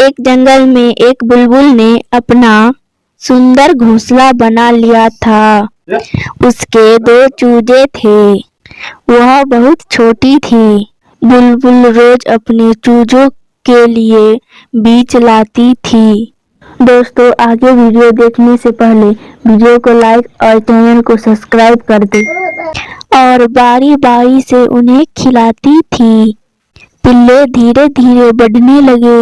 एक जंगल में एक बुलबुल ने अपना सुंदर घोंसला बना लिया था। उसके 2 चूजे थे। वह बहुत छोटी थी। बुलबुल रोज अपने चूजों के लिए बीज लाती थी। दोस्तों, आगे वीडियो देखने से पहले वीडियो को लाइक और चैनल को सब्सक्राइब कर दें और बारी बारी से उन्हें खिलाती थी। पिल्ले धीरे धीरे बढ़ने लगे।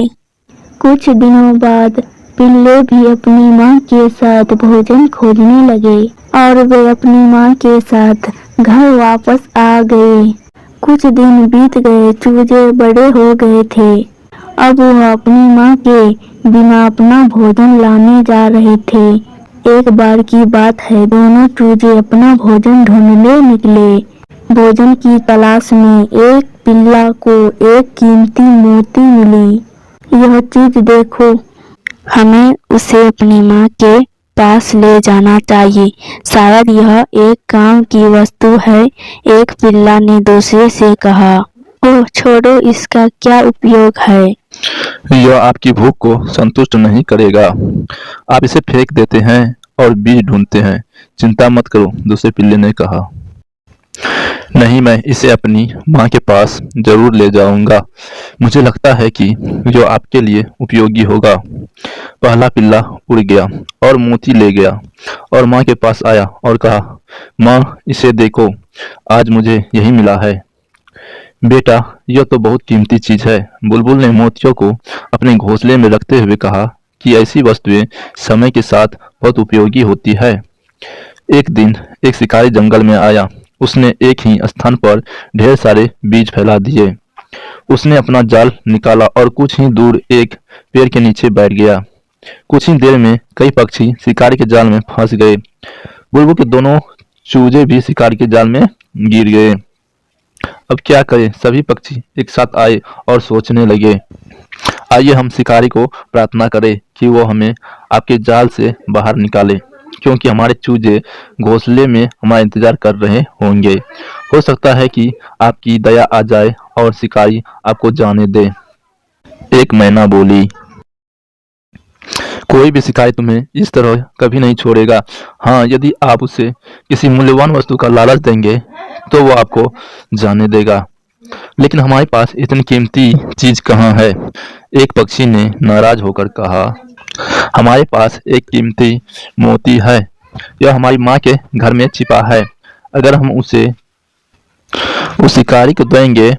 कुछ दिनों बाद पिल्ले भी अपनी माँ के साथ भोजन खोजने लगे और वे अपनी माँ के साथ घर वापस आ गए। कुछ दिन बीत गए, चूजे बड़े हो गए थे। अब वह अपनी माँ के बिना अपना भोजन लाने जा रहे थे। एक बार की बात है, दोनों चूजे अपना भोजन ढूंढने निकले। भोजन की तलाश में एक पिल्ला को एक कीमती मोती मिली। यह चीज देखो, हमें उसे अपनी माँ के पास ले जाना चाहिए। शायद यह एक काम की वस्तु है। एक पिल्ला ने दूसरे से कहा। ओह छोड़ो, इसका क्या उपयोग है? यह आपकी भूख को संतुष्ट नहीं करेगा। आप इसे फेंक देते हैं और बीज ढूंढते हैं। चिंता मत करो, दूसरे पिल्ले ने कहा। नहीं, मैं इसे अपनी माँ के पास जरूर ले जाऊंगा। मुझे लगता है कि जो आपके लिए उपयोगी होगा। पहला पिल्ला उड़ गया और मोती ले गया और माँ के पास आया और कहा, माँ इसे देखो, आज मुझे यही मिला है। बेटा, यह तो बहुत कीमती चीज है। बुलबुल ने मोतियों को अपने घोंसले में रखते हुए कहा कि ऐसी वस्तुएं समय के साथ बहुत उपयोगी होती है। एक दिन एक शिकारी जंगल में आया। उसने एक ही स्थान पर ढेर सारे बीज फैला दिए। उसने अपना जाल निकाला और कुछ ही दूर एक पेड़ के नीचे बैठ गया। कुछ ही देर में कई पक्षी शिकारी के जाल में फंस गए। बुलबुल के दोनों चूजे भी शिकारी के जाल में गिर गए। अब क्या करें? सभी पक्षी एक साथ आए और सोचने लगे। आइए हम शिकारी को प्रार्थना करें कि वो हमें आपके जाल से बाहर निकाले, क्योंकि हमारे चूजे घोंसले में हमारा इंतजार कर रहे होंगे। हो सकता है कि आपकी दया आ जाए और शिकारी आपको जाने दे। एक मैना बोली। कोई भी शिकारी तुम्हें इस तरह कभी नहीं छोड़ेगा। हाँ, यदि आप उसे किसी मूल्यवान वस्तु का लालच देंगे तो वो आपको जाने देगा। लेकिन हमारे पास इतनी कीमती चीज कहाँ है? एक पक्षी ने नाराज होकर कहा। हमारे पास एक कीमती मोती है। यह हमारी माँ के घर में छिपा है। अगर हम उसे उस शिकारी को देंगे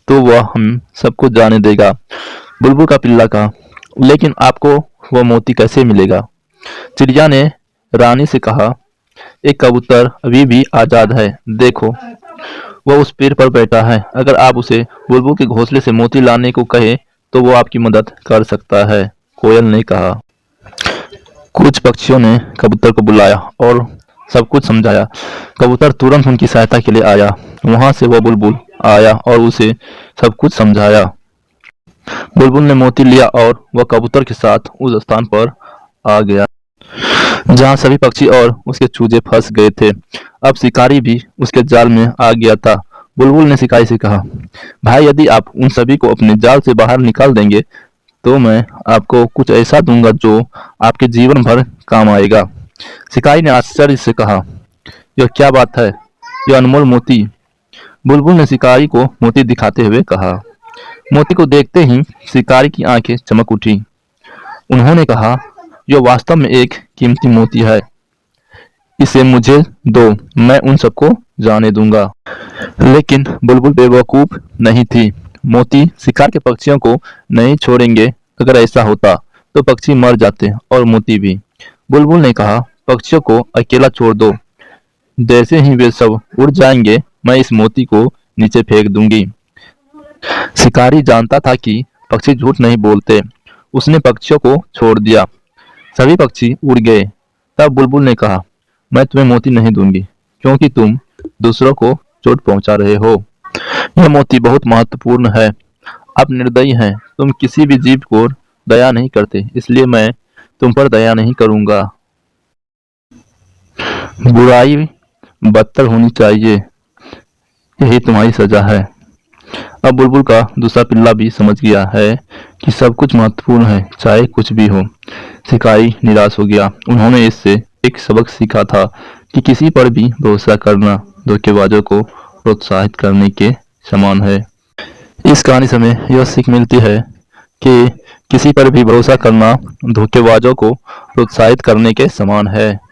तो वह हम सबको जाने देगा। बुलबुल का पिल्ला कहा, लेकिन आपको वह मोती कैसे मिलेगा? चिड़िया ने रानी से कहा, एक कबूतर अभी भी आजाद है। देखो, वह उस पेड़ पर बैठा है। अगर आप उसे बुलबुल के घोंसले से मोती लाने को कहे तो वो आपकी मदद कर सकता है। कोयल ने कहा। कुछ पक्षियों ने कबूतर को बुलाया और सब कुछ समझाया। कबूतर तुरंत उनकी सहायता के लिए आया। वहां से वह बुलबुल आया और उसे सब कुछ समझाया। बुलबुल ने मोती लिया और वह कबूतर के साथ उस स्थान पर आ गया जहां सभी पक्षी और उसके चूजे फंस गए थे। अब शिकारी भी उसके जाल में आ गया था। बुलबुल ने शिकारी से कहा, भाई, यदि आप उन सभी को अपने जाल से बाहर निकाल देंगे तो मैं आपको कुछ ऐसा दूंगा जो आपके जीवन भर काम आएगा। शिकारी ने आश्चर्य से कहा, यह क्या बात है? यह अनमोल मोती। बुलबुल ने शिकारी को मोती दिखाते हुए कहा। मोती को देखते ही शिकारी की आंखें चमक उठी। उन्होंने कहा, यह वास्तव में एक कीमती मोती है। इसे मुझे दो, मैं उन सबको जाने दूंगा। लेकिन बुलबुल बेवकूफ नहीं थी। मोती शिकार के पक्षियों को नहीं छोड़ेंगे। अगर ऐसा होता तो पक्षी मर जाते और मोती भी। बुलबुल ने कहा, पक्षियों को अकेला छोड़ दो। जैसे ही वे सब उड़ जाएंगे, मैं इस मोती को नीचे फेंक दूंगी। शिकारी जानता था कि पक्षी झूठ नहीं बोलते। उसने पक्षियों को छोड़ दिया। सभी पक्षी उड़ गए। तब बुलबुल ने कहा, मैं तुम्हें मोती नहीं दूंगी, क्योंकि तुम दूसरों को चोट पहुंचा रहे हो। यह मोती बहुत महत्वपूर्ण है। आप निर्दयी हैं। तुम किसी भी जीव को दया नहीं करते, इसलिए मैं तुम पर दया नहीं करूंगा। बुराई बदतर होनी चाहिए, यही तुम्हारी सजा है। अब बुलबुल का दूसरा पिल्ला भी समझ गया है कि सब कुछ महत्वपूर्ण है, चाहे कुछ भी हो। शिकारी निराश हो गया। उन्होंने इससे एक सबक सीखा था कि किसी पर भी भरोसा करना धोखेबाजों को प्रोत्साहित करने के समान है। इस कहानी से हमें यह सीख मिलती है कि किसी पर भी भरोसा करना धोखेबाजों को प्रोत्साहित करने के समान है।